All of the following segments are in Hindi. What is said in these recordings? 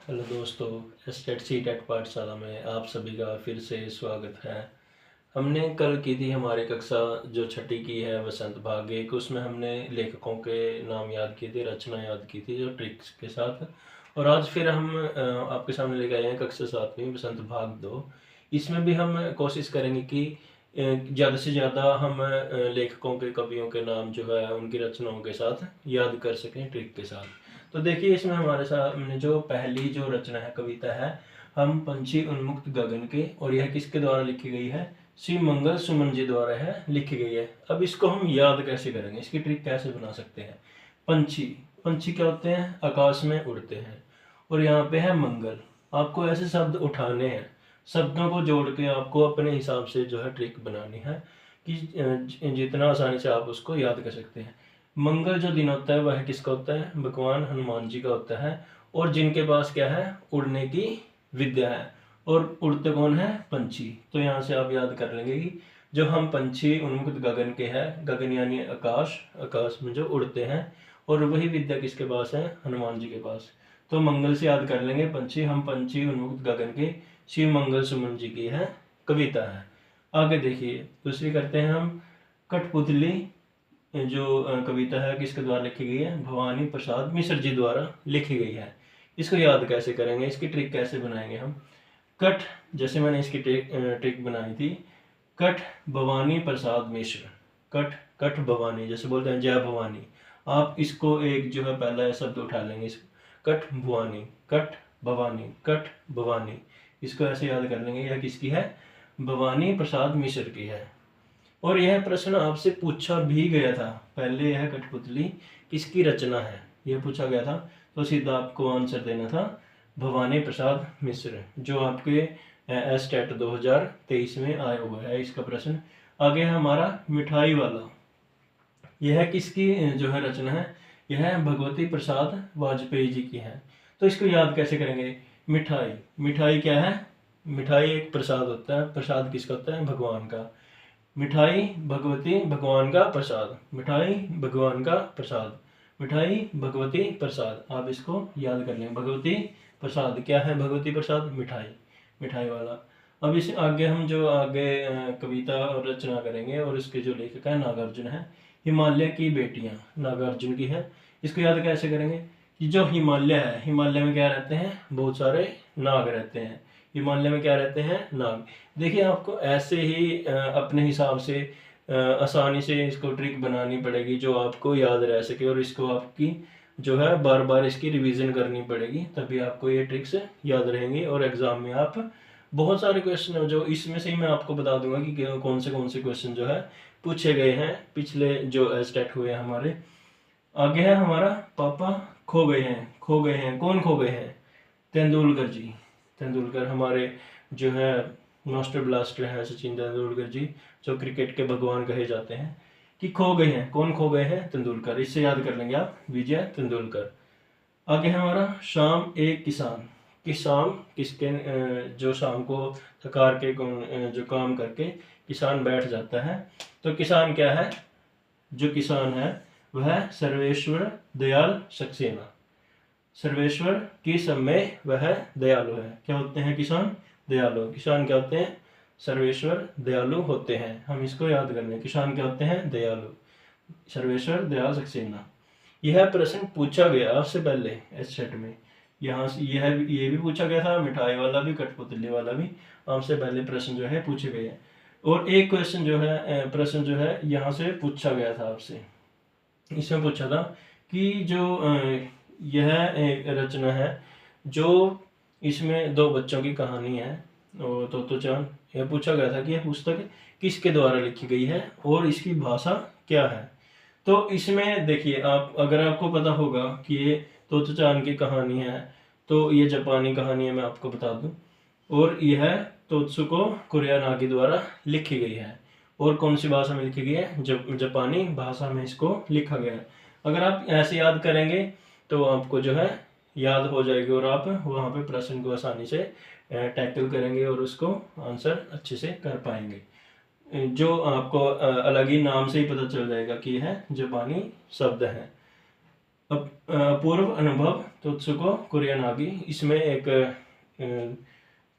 हेलो दोस्तों, एस्टेट सी टेट पाठशाला में आप सभी का फिर से स्वागत है। हमने कल की थी हमारी कक्षा जो छठी की है वसंत भाग एक, उसमें हमने लेखकों के नाम याद किए थे, रचना याद की थी जो ट्रिक्स के साथ। और आज फिर हम आपके सामने लेकर आए हैं कक्षा 7वीं वसंत भाग 2। इसमें भी हम कोशिश करेंगे कि ज़्यादा से ज़्यादा हम लेखकों के कवियों के नाम जो है उनकी रचनाओं के साथ याद कर सकें ट्रिक के साथ। तो देखिए इसमें हमारे सामने जो पहली जो रचना है, कविता है हम पंछी उन्मुक्त गगन के, और यह किसके द्वारा लिखी गई है? श्री मंगल सुमन जी द्वारा है लिखी गई है। अब इसको हम याद कैसे करेंगे, इसकी ट्रिक कैसे बना सकते हैं? पंछी, पंछी क्या होते हैं? आकाश में उड़ते हैं। और यहाँ पे है मंगल। आपको ऐसे शब्द उठाने हैं, शब्दों को जोड़ के आपको अपने हिसाब से जो है ट्रिक बनानी है कि जितना आसानी से आप उसको याद कर सकते हैं। मंगल जो दिन होता है वह किसका होता है? भगवान हनुमान जी का होता है। और जिनके पास क्या है? उड़ने की विद्या है। और उड़ते कौन है? पंछी। तो यहाँ से आप याद कर लेंगे कि जो हम पंछी उन्मुक्त गगन के हैं, गगन यानी आकाश, आकाश में जो उड़ते हैं, और वही विद्या किसके पास है? हनुमान जी के पास। तो मंगल से याद कर लेंगे पंछी, हम पंछी उन्मुक्त गगन के श्री मंगल सुमन जी की है कविता है। आगे देखिए दूसरी करते हैं हम। कठपुतली जो कविता है किसके द्वारा लिखी गई है? भवानी प्रसाद मिश्र जी द्वारा लिखी गई है। इसको याद कैसे करेंगे, इसकी ट्रिक कैसे बनाएंगे हम? कठ, जैसे मैंने इसकी ट्रिक बनाई थी, कठ भवानी प्रसाद मिश्र। कठ, कठ भवानी, जैसे बोलते हैं जय भवानी, आप इसको एक जो है पहला शब्द उठा लेंगे, इसको कठ भवानी, कठ भवानी, कठ भवानी, इसको ऐसे याद कर लेंगे। यह किसकी है? भवानी प्रसाद मिश्र की है। और यह प्रश्न आपसे पूछा भी गया था पहले, यह कठपुतली किसकी रचना है यह पूछा गया था, तो सीधा आपको आंसर देना था भवानी प्रसाद मिश्र, जो आपके एस्टेट 2023 में आया हुआ है इसका प्रश्न। आगे है हमारा मिठाई वाला। यह किसकी जो है रचना है? यह भगवती प्रसाद वाजपेयी जी की है। तो इसको याद कैसे करेंगे? मिठाई, मिठाई क्या है? मिठाई एक प्रसाद होता है। प्रसाद किसका होता है? भगवान का। मिठाई भगवती भगवान का प्रसाद, मिठाई भगवान का प्रसाद, मिठाई भगवती प्रसाद, आप इसको याद कर लें। भगवती प्रसाद क्या है? भगवती प्रसाद मिठाई, मिठाई वाला। अब इस आगे हम जो आगे कविता और रचना करेंगे, और इसके जो लेखक है नागार्जुन है। हिमालय की बेटियां नागार्जुन की है। इसको याद कैसे करेंगे कि जो हिमालय है, हिमालय में क्या रहते हैं? बहुत सारे नाग रहते हैं। हिमालय में क्या रहते हैं? नाग। देखिए आपको ऐसे ही अपने हिसाब से आसानी से इसको ट्रिक बनानी पड़ेगी जो आपको याद रह सके, और इसको आपकी जो है बार बार इसकी रिवीजन करनी पड़ेगी, तभी आपको ये ट्रिक्स याद रहेंगी। और एग्जाम में आप बहुत सारे क्वेश्चन जो इसमें से ही मैं आपको बता दूंगा कि कौन से क्वेश्चन जो है पूछे गए हैं पिछले जो एस्टेट हुए हैं हमारे। आगे है हमारा पापा खो गए हैं। खो गए हैं, कौन खो गए हैं? तेंदुलकर जी। तेंदुलकर हमारे जो है मास्टर ब्लास्टर है सचिन तेंदुलकर जी, जो क्रिकेट के भगवान कहे जाते हैं। कि खो गए हैं, कौन खो गए हैं? तेंदुलकर। इससे याद कर लेंगे आप, विजय तेंदुलकर। आगे है हमारा शाम एक किसान। कि शाम किसके जो शाम को थकार के जो काम करके किसान बैठ जाता है, तो किसान क्या है? जो किसान है वह सर्वेश्वर दयाल सक्सेना। सर्वेश्वर की सब में वह दयालु है। क्या होते हैं किसान? दयालु। किसान क्या होते हैं? सर्वेश्वर दयालु होते हैं। हम इसको याद कर लें, किसान क्या होते हैं? दयालु। सर्वेश्वर दयाल सक्सेना। यह प्रश्न पूछा गया आपसे पहले इस सेट में। यहाँ से ये भी पूछा गया था, मिठाई वाला भी, कठपुतली वाला भी आपसे पहले प्रश्न जो है पूछे गए हैं। और एक क्वेश्चन जो है प्रश्न जो है यहाँ से पूछा गया था आपसे। इसमें पूछा था कि जो यह एक रचना है जो इसमें दो बच्चों की कहानी है और तोतो चान। यह पूछा गया था कि यह पुस्तक किसके द्वारा लिखी गई है और इसकी भाषा क्या है। तो इसमें देखिए आप, अगर आपको पता होगा कि ये तोतो चान की कहानी है, तो ये जापानी कहानी है, मैं आपको बता दूं। और यह तोत्सुको कुरियानागी द्वारा लिखी गई है। और कौन सी भाषा में लिखी गई है? जापानी भाषा में इसको लिखा गया है। अगर आप ऐसे याद करेंगे तो आपको जो है याद हो जाएगी, और आप वहाँ पे प्रश्न को आसानी से टैकल करेंगे और उसको आंसर अच्छे से कर पाएंगे। जो आपको अलग ही नाम से ही पता चल जाएगा कि यह जापानी शब्द है। अपूर्व अनुभव तुत्सुको कुरियनागी। इसमें एक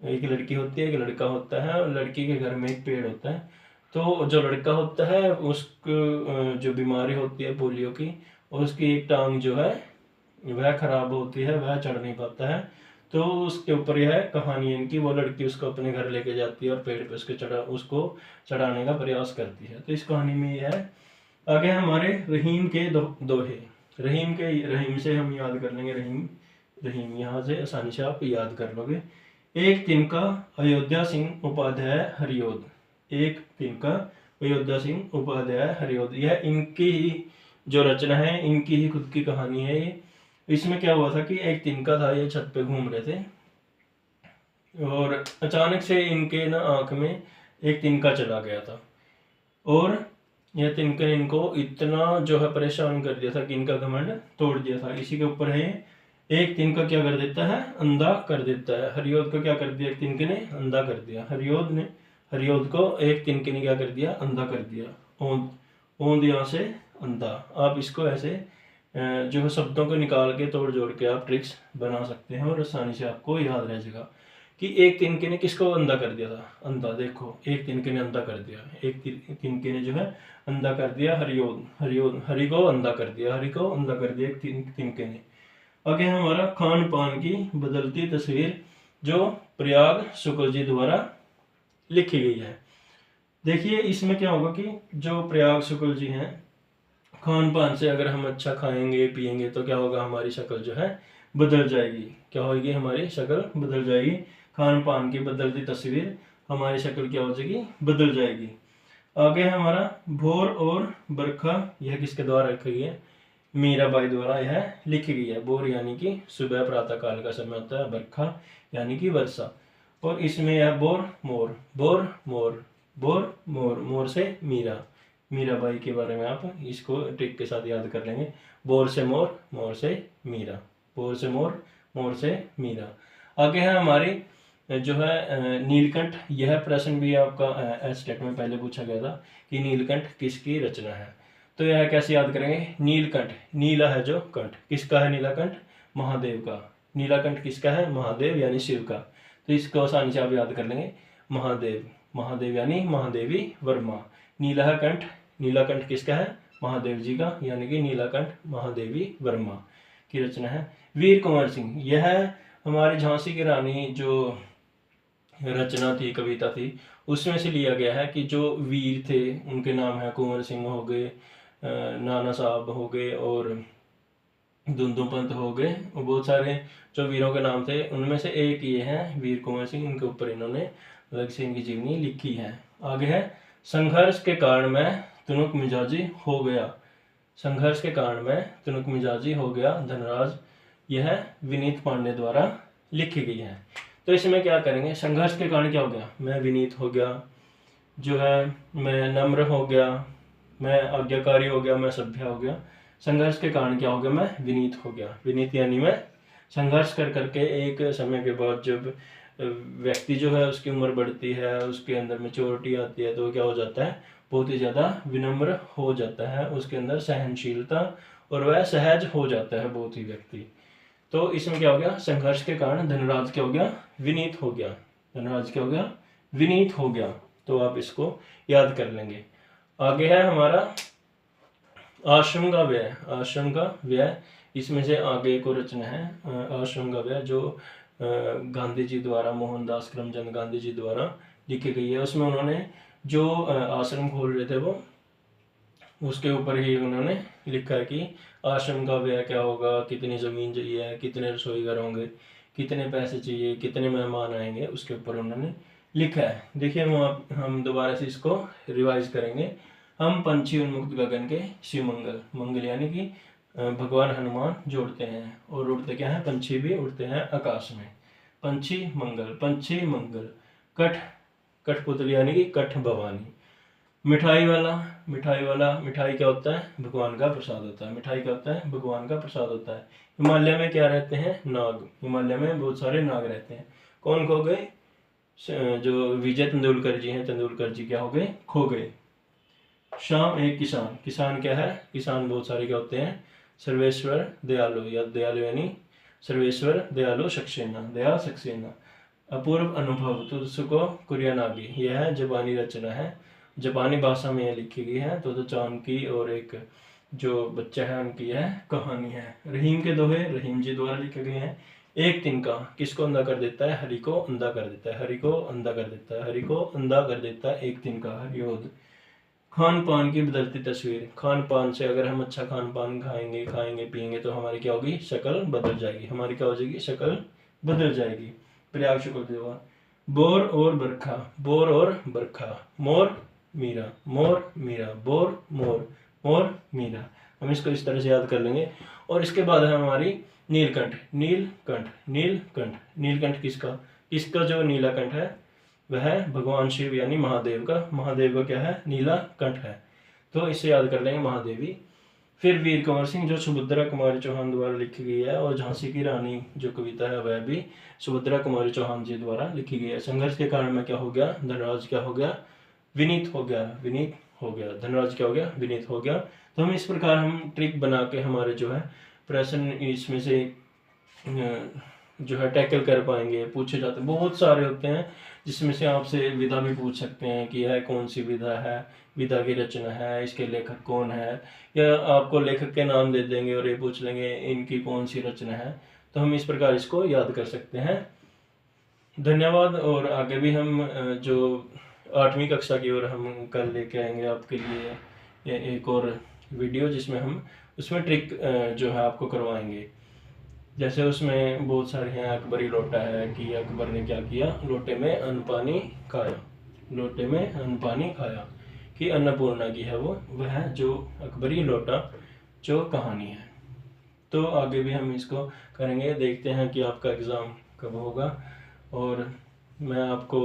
लड़की होती है, एक लड़का होता है, और लड़की के घर में एक पेड़ होता है। तो जो लड़का होता है उसको जो बीमारी होती है पोलियो की, उसकी एक टांग जो है वह खराब होती है, वह चढ़ नहीं पाता है। तो उसके ऊपर यह कहानी है इनकी। वो लड़की उसको अपने घर लेके जाती है और पेड़ पे उसको चढ़ाने का प्रयास करती है। तो इस कहानी में यह है। आगे हमारे रहीम के दोहे। रहीम से हम याद कर लेंगे। रहीम यहाँ से आसानी से आप याद कर लोगे। एक तिनका अयोध्या सिंह उपाध्याय हरिओद। एक तिनका अयोध्या सिंह उपाध्याय हरिओद, यह इनकी ही जो रचना है, इनकी ही खुद की कहानी है ये। इसमें क्या हुआ था कि एक तिनका था, ये छत पे घूम रहे थे और अचानक से इनके ना आंख में एक तिनका चला गया था, और यह तिनके ने इनको इतना जो है परेशान कर दिया था कि इनका घमंड तोड़ दिया था। इसी के ऊपर है एक तिनका क्या कर देता है, अंधा कर देता है। हरिओद को क्या कर दिया, एक तिनके ने अंधा कर दिया। हरिओद को एक तिनके ने क्या कर दिया, अंधा कर दिया। ओंद यहाँ से अंधा। आप इसको ऐसे जो है शब्दों को निकाल के तोड़ जोड़ के आप ट्रिक्स बना सकते हैं और आसानी से आपको याद रह जाएगा कि एक तिनके ने किसको अंधा कर दिया था, अंधा। देखो एक तिनके ने अंधा कर दिया, एक तिनके ने जो है अंधा कर दिया हरि को अंधा कर दिया, एक तिनके ने। आगे हमारा खान पान की बदलती तस्वीर, जो प्रयाग शुक्ल जी द्वारा लिखी गई है। देखिए इसमें क्या होगा कि जो प्रयाग शुक्ल जी हैं, खान पान से अगर हम अच्छा खाएंगे पिएंगे तो क्या होगा, हमारी शक्ल जो है बदल जाएगी। क्या होगी, हमारी शक्ल बदल जाएगी। खान पान की बदलती तस्वीर, हमारी शक्ल क्या हो जाएगी, बदल जाएगी। आगे हमारा भोर और बरखा, यह किसके द्वारा लिखी गई है, मीराबाई द्वारा यह लिखी गई है। भोर यानी कि सुबह प्रातः काल का समय होता है, बरखा यानी कि वर्षा। और इसमें यह बोर मोर, मोर से मीराबाई के बारे में आप इसको ट्रिक के साथ याद कर लेंगे। बोर से मोर से मीरा, बोर से मोर से मीरा। आगे है हमारी जो है नीलकंठ। यह प्रश्न भी आपका एस्टेट में पहले पूछा गया था कि नीलकंठ किसकी रचना है। तो यह कैसे याद करेंगे, नीलकंठ, नीला है जो कंठ, किसका है नीलाकंठ, महादेव का। नीलाकंठ किसका है, महादेव यानी शिव का। तो इसको आसानी से आप याद कर लेंगे, महादेव यानी महादेवी वर्मा। नीला है कंठ, नीलाकंठ किसका है, महादेव जी का, यानी कि नीलाकंठ महादेवी वर्मा की रचना है। वीर कुंवर सिंह, यह हमारी झांसी की रानी जो रचना थी, कविता थी, उसमें से लिया गया है कि जो वीर थे उनके नाम है, कुंवर सिंह हो गए, नाना साहब हो गए और दुंदू पंत हो गए। बहुत सारे जो वीरों के नाम थे उनमें से एक ये हैं वीर कुंवर सिंह। इनके ऊपर इन्होंने अलग से इनकी जीवनी लिखी है। आगे है संघर्ष के कारण मैं तुनक मिजाजी हो गया। संघर्ष के कारण मैं तुनक मिजाजी हो गया धनराज, यह विनीत पांडे द्वारा लिखी गई है। तो इसमें क्या करेंगे, संघर्ष के कारण क्या हो गया, मैं विनीत हो गया, जो है मैं नम्र हो गया, मैं आज्ञाकारी हो गया, मैं सभ्य हो गया। संघर्ष के कारण क्या हो गया, मैं विनीत हो गया। विनीत यानी मैं संघर्ष कर करके एक समय के बाद जब व्यक्ति जो है उसकी उम्र बढ़ती है, उसके अंदर मेच्योरिटी आती है, तो क्या हो जाता है, बहुत ही ज़्यादा विनम्र हो जाता है, उसके अंदर सहनशीलता और वह सहज हो जाता है बहुत ही व्यक्ति। तो इसमें क्या हो गया, संघर्ष के कारण धनराज क्या हो गया, विनीत हो गया। धनराज क्या हो गया, विनीत हो गया। तो आप इसको याद कर लेंगे। आगे है हमारा आश्रम का व्यय। आश्रम का व्यय, इसमें से आगे एक और रचना है आश्रम का व्यय, जो गांधी जी द्वारा, मोहनदास करमचंद गांधी जी द्वारा लिखी गई है। उसमें उन्होंने जो आश्रम खोल रहे थे वो उसके ऊपर ही उन्होंने लिखा है कि आश्रम का व्यय क्या होगा, कितनी ज़मीन चाहिए, कितने रसोई घर होंगे, कितने पैसे चाहिए, कितने मेहमान आएंगे, उसके ऊपर उन्होंने लिखा है। देखिए हम दोबारा से इसको रिवाइज करेंगे। हम पंछी उन्मुक्त गगन के शिव मंगल, मंगल यानी कि भगवान हनुमान जोड़ते हैं, और उड़ते क्या है, पंछी भी उड़ते हैं आकाश में। पंछी मंगल, कठपुतली यानी कि कठ भवानी। मिठाई वाला, मिठाई क्या होता है, भगवान का प्रसाद होता है। मिठाई क्या होता है, भगवान का प्रसाद होता है। हिमालय में क्या रहते हैं, नाग। हिमालय में बहुत सारे नाग रहते हैं। कौन खो गए, जो विजय तेंदुलकर जी हैं, तेंदुलकर जी क्या हो गए, खो गए। शाम एक किसान, किसान क्या है, किसान बहुत सारे क्या होते हैं, सर्वेश्वर दयालु, या दयालु यानी सर्वेश्वर दयालु सक्सेना, दया सक्सेना। अपूर्व अनुभव तुदसुको कुरियानागी, यह जापानी रचना है, जापानी भाषा में यह लिखी गई है। तो चांद की और एक जो बच्चा है उनकी यह कहानी है। रहीम के दोहे रहीम जी द्वारा लिखे गए हैं। एक तिनका किसको अंधा कर देता है? हरि को अंधा कर देता है, हरि को अंधा कर देता है, हरि को अंधा कर देता है एक तिनका, हरियोध। खान पान की बदलती तस्वीर, खान पान से अगर हम अच्छा खान पान खाएंगे पिएंगे तो हमारी क्या होगी? शक्ल बदल जाएगी, हमारी क्या हो जाएगी? शक्ल बदल जाएगी। प्रयाग शुक्ल देवा। बोर और बरखा, बोर और बरखा, मोर मीरा, मोर मीरा, बोर मोर, मोर मीरा। हम इसको इस तरह से याद कर लेंगे। और इसके बाद है हमारी नीलकंठ, नीलकंठ, नीलकंठ, नीलकंठ किसका? इसका जो नीलाकंठ है वह भगवान शिव यानी महादेव का क्या है? नीला कंठ है। तो इसे याद कर लेंगे, महादेवी। फिर वीर कुंवर सिंह जो सुभद्रा कुमारी चौहान द्वारा लिखी गई है, और झांसी की रानी जो कविता है वह भी सुभद्रा कुमारी चौहान जी द्वारा लिखी गई है। संघर्ष के कारण में क्या हो गया? धनराज क्या हो गया? विनीत हो गया, विनीत हो गया। धनराज क्या हो गया? विनीत हो गया। तो हम इस प्रकार हम ट्रिक बना के हमारे जो है प्रश्न इसमें से जो है टैकल कर पाएंगे। पूछे जाते बहुत सारे होते हैं, जिसमें से आपसे विधा भी पूछ सकते हैं कि यह कौन सी विधा है, विधा की रचना है, इसके लेखक कौन है, या आपको लेखक के नाम दे देंगे और ये पूछ लेंगे इनकी कौन सी रचना है। तो हम इस प्रकार इसको याद कर सकते हैं। धन्यवाद। और आगे भी हम जो 8वीं कक्षा की ओर हम कल लेके आएंगे आपके लिए एक और वीडियो, जिसमें हम उसमें ट्रिक जो है आपको करवाएंगे। जैसे उसमें बहुत सारे हैं। अकबरी लोटा है कि अकबर ने क्या किया? लोटे में अन्न पानी खाया, लोटे में अन्न पानी खाया, कि अन्नपूर्णा की है वह जो अकबरी लोटा जो कहानी है। तो आगे भी हम इसको करेंगे। देखते हैं कि आपका एग्ज़ाम कब होगा। और मैं आपको